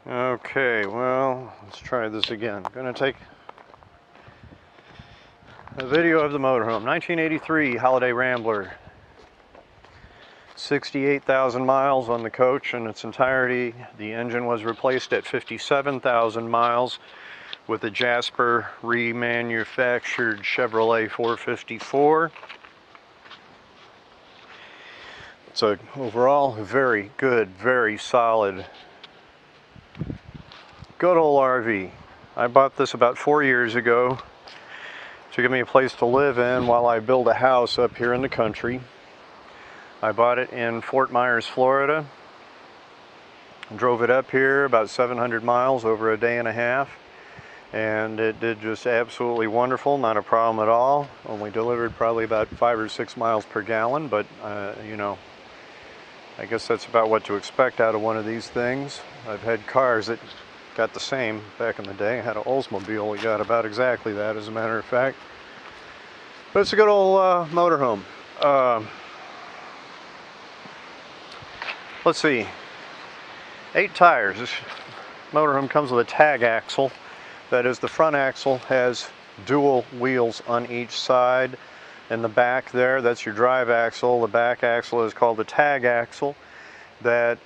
Okay, well, let's try this again. I'm going to take a video of the motorhome. 1983 Holiday Rambler. 68,000 miles on the coach in its entirety. The engine was replaced at 57,000 miles with a Jasper remanufactured Chevrolet 454. It's a overall very good, very solid, good old RV. I bought this about 4 years ago to give me a place to live in while I build a house up here in the country. I bought it in Fort Myers, Florida. Drove it up here about 700 miles over a day and a half, and it did just absolutely wonderful. Not a problem at all. Only delivered probably about 5 or 6 miles per gallon, but you know, I guess that's about what to expect out of one of these things. I've had cars that got the same back in the day. I had an Oldsmobile that got about exactly that, as a matter of fact. But it's a good old motorhome. Let's see. 8 tires. This motorhome comes with a tag axle. That is, the front axle has dual wheels on each side. In the back there, that's your drive axle. The back axle is called the tag axle. That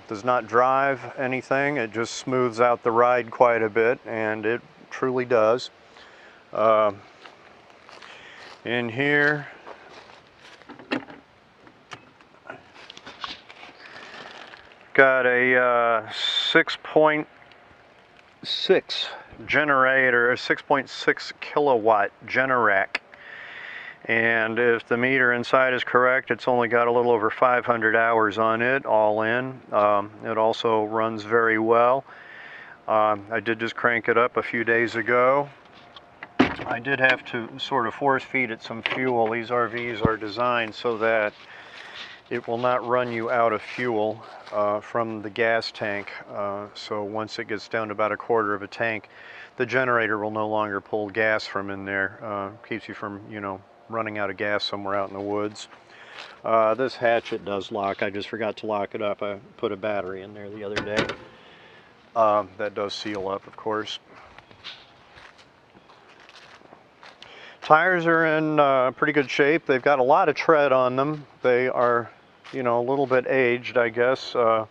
does not drive anything. It just smooths out the ride quite a bit, and it truly does. In here, got a 6.6 generator, a 6.6 kilowatt Generac. And if the meter inside is correct, it's only got a little over 500 hours on it, all in. It also runs very well. I did just crank it up a few days ago. I did have to sort of force feed it some fuel. These RVs are designed so that it will not run you out of fuel from the gas tank. So once it gets down to about a quarter of a tank, the generator will no longer pull gas from in there. Keeps you from, you know, running out of gas somewhere out in the woods. This hatchet does lock. I just forgot to lock it up. I put a battery in there the other day. That does seal up, of course. Tires are in pretty good shape. They've got a lot of tread on them. They are, you know, a little bit aged, I guess. A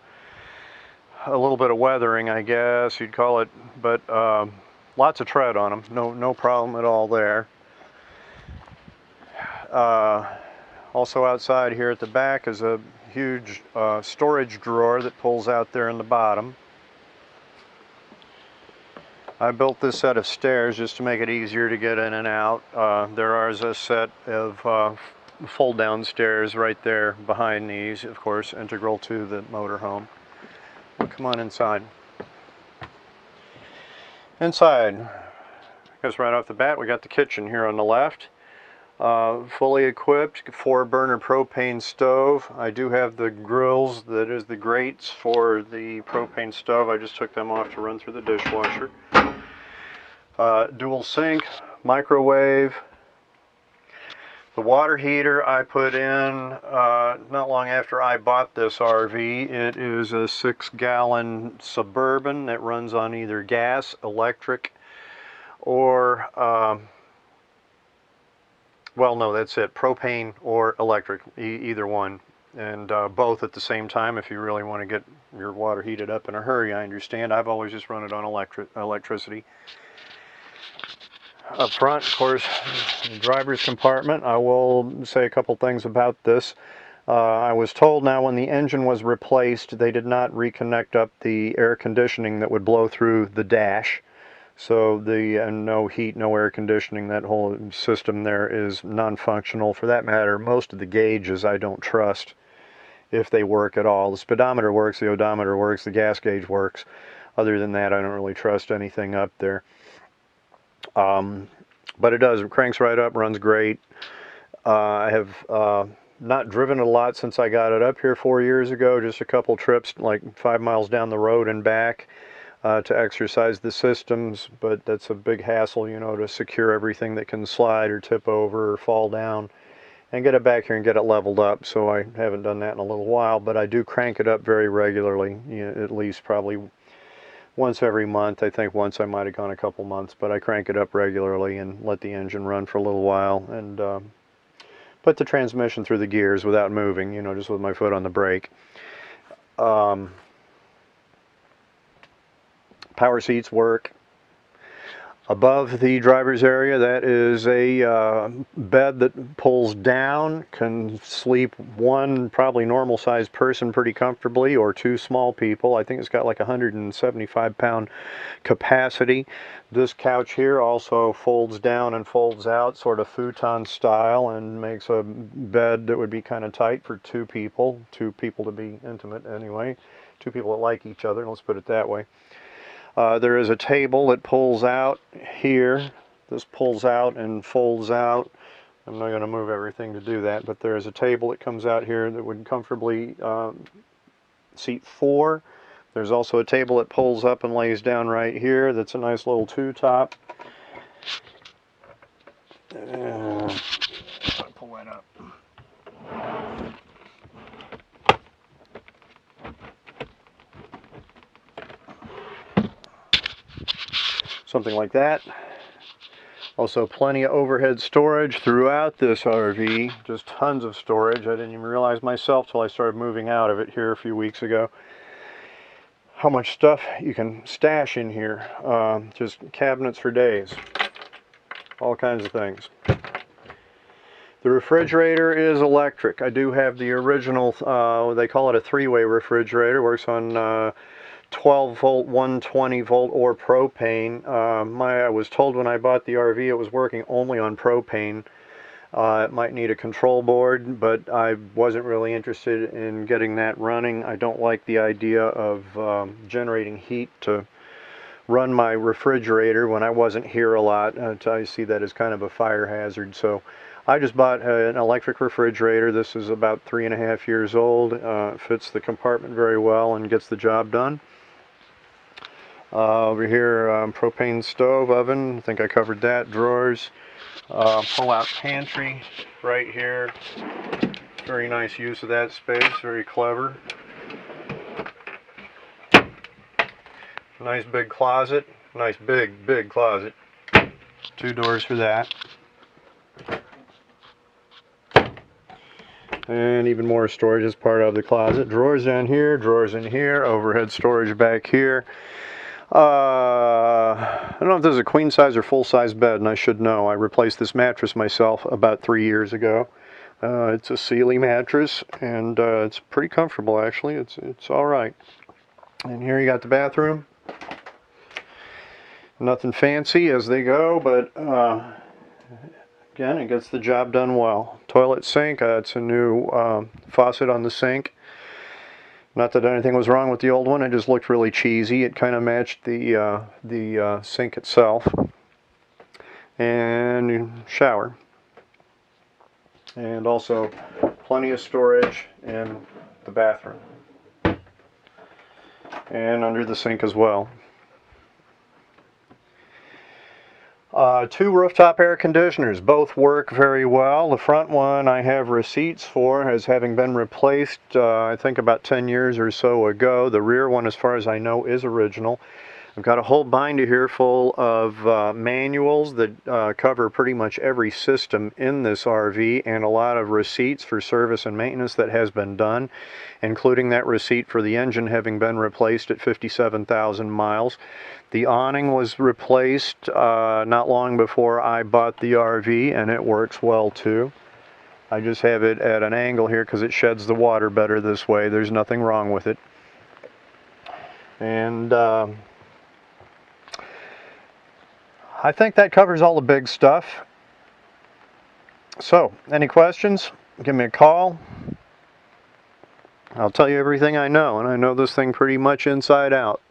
little bit of weathering, I guess you'd call it. But lots of tread on them. No problem at all there. Also outside here at the back is a huge storage drawer that pulls out there in the bottom. I built this set of stairs just to make it easier to get in and out. There is a set of fold down stairs right there behind these, of course, integral to the motorhome. Well, come on inside. Inside, I guess right off the bat, we got the kitchen here on the left. Fully equipped, 4-burner propane stove. I do have the grills, that is the grates for the propane stove. I just took them off to run through the dishwasher. Dual sink, microwave. The water heater I put in not long after I bought this RV. It is a 6-gallon Suburban that runs on either gas, electric, or well, no, that's it. Propane or electric, either one. And both at the same time if you really want to get your water heated up in a hurry, I understand. I've always just run it on electricity. Up front, of course, the driver's compartment. I will say a couple things about this. I was told now when the engine was replaced, they did not reconnect up the air conditioning that would blow through the dash. So the no heat, no air conditioning, that whole system there is non-functional. For that matter, most of the gauges I don't trust if they work at all. The speedometer works, the odometer works, the gas gauge works. Other than that, I don't really trust anything up there. But it does. It cranks right up, runs great. I have not driven it a lot since I got it up here 4 years ago. Just a couple trips, like 5 miles down the road and back. To exercise the systems, but that's a big hassle, you know, to secure everything that can slide or tip over or fall down and get it back here and get it leveled up. So I haven't done that in a little while, but I do crank it up very regularly, you know, at least probably once every month. I think once I might have gone a couple months, but I crank it up regularly and let the engine run for a little while, and put the transmission through the gears without moving, you know, just with my foot on the brake. Power seats work. Above the driver's area, that is a bed that pulls down, can sleep one probably normal sized person pretty comfortably, or two small people. I think it's got like 175-pound capacity. This couch here also folds down and folds out, sort of futon style, and makes a bed that would be kind of tight for two people to be intimate anyway, two people that like each other, let's put it that way. There is a table that pulls out here. This pulls out and folds out. I'm not going to move everything to do that, but there is a table that comes out here that would comfortably seat 4. There's also a table that pulls up and lays down right here. That's a nice little two-top. Pull that up. Something like that. Also plenty of overhead storage throughout this RV, just tons of storage. I didn't even realize myself till I started moving out of it here a few weeks ago how much stuff you can stash in here. Just cabinets for days, all kinds of things. The refrigerator is electric. I do have the original, they call it a 3-way refrigerator, works on 12 volt, 120 volt, or propane. I was told when I bought the RV it was working only on propane. It might need a control board, but I wasn't really interested in getting that running. I don't like the idea of generating heat to run my refrigerator when I wasn't here a lot. I see that as kind of a fire hazard. So I just bought an electric refrigerator. This is about 3.5 years old. Fits the compartment very well and gets the job done. Over here, propane stove, oven, I think I covered that, drawers, pull-out pantry right here. Very nice use of that space, very clever. Nice big closet, nice big closet. 2 doors for that. And even more storage as part of the closet. Drawers down here, drawers in here, overhead storage back here. I don't know if this is a queen size or full size bed, and I should know. I replaced this mattress myself about 3 years ago. It's a Sealy mattress, and it's pretty comfortable actually. It's all right. And here you got the bathroom. Nothing fancy as they go, but again, it gets the job done well. Toilet sink, it's a new faucet on the sink. Not that anything was wrong with the old one, it just looked really cheesy. It kind of matched the sink itself. And shower. And also plenty of storage in the bathroom. And under the sink as well. 2 rooftop air conditioners, both work very well. The front one I have receipts for as having been replaced I think about 10 years or so ago. The rear one, as far as I know, is original. I've got a whole binder here full of manuals that cover pretty much every system in this RV, and a lot of receipts for service and maintenance that has been done, including that receipt for the engine having been replaced at 57,000 miles. The awning was replaced not long before I bought the RV, and it works well too. I just have it at an angle here because it sheds the water better this way. There's nothing wrong with it. And I think that covers all the big stuff. So, any questions? Give me a call. I'll tell you everything I know, and I know this thing pretty much inside out.